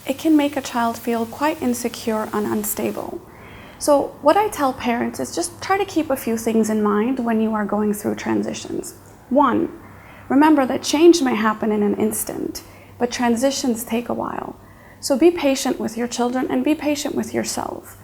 it can make a child feel quite insecure and unstable. So what I tell parents is just try to keep a few things in mind when you are going through transitions. One, remember that change may happen in an instant, but transitions take a while. So be patient with your children and be patient with yourself.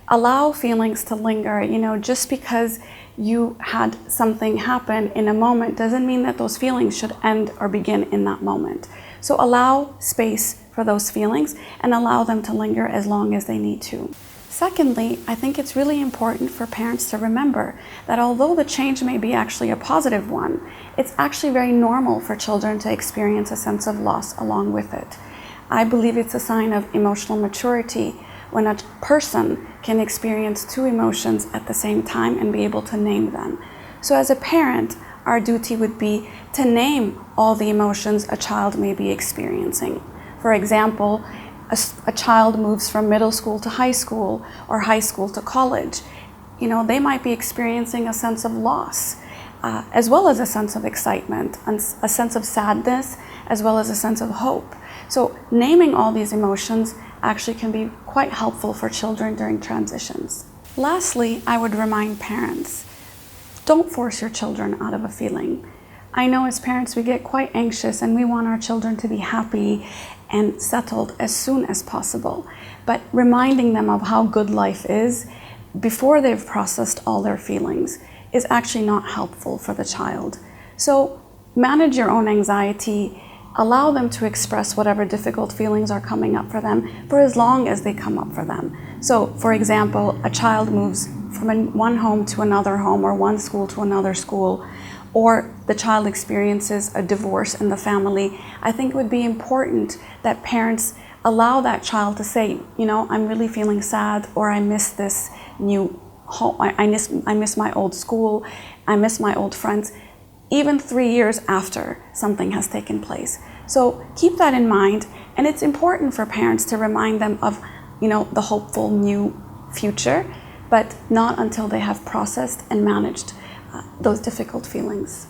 Allow feelings to linger. Just because you had something happen in a moment doesn't mean that those feelings should end or begin in that moment. So allow space for those feelings and allow them to linger as long as they need to. Secondly, I think it's really important for parents to remember that although the change may be actually a positive one, it's actually very normal for children to experience a sense of loss along with it. I believe it's a sign of emotional maturity when a person can experience two emotions at the same time and be able to name them. So as a parent, our duty would be to name all the emotions a child may be experiencing. For example, a child moves from middle school to high school or high school to college. They might be experiencing a sense of loss, as well as a sense of excitement, and a sense of sadness, as well as a sense of hope. So naming all these emotions actually can be quite helpful for children during transitions. Lastly, I would remind parents, don't force your children out of a feeling. I know as parents we get quite anxious and we want our children to be happy and settled as soon as possible. But reminding them of how good life is before they've processed all their feelings is actually not helpful for the child. So manage your own anxiety, allow them to express whatever difficult feelings are coming up for them for as long as they come up for them. So for example, a child moves from one home to another home or one school to another school, or the child experiences a divorce in the family. I think it would be important that parents allow that child to say, I'm really feeling sad, or I miss this new home, I miss my old school, I miss my old friends, even 3 years after something has taken place. So keep that in mind, and it's important for parents to remind them of, the hopeful new future, but not until they have processed and managed those difficult feelings.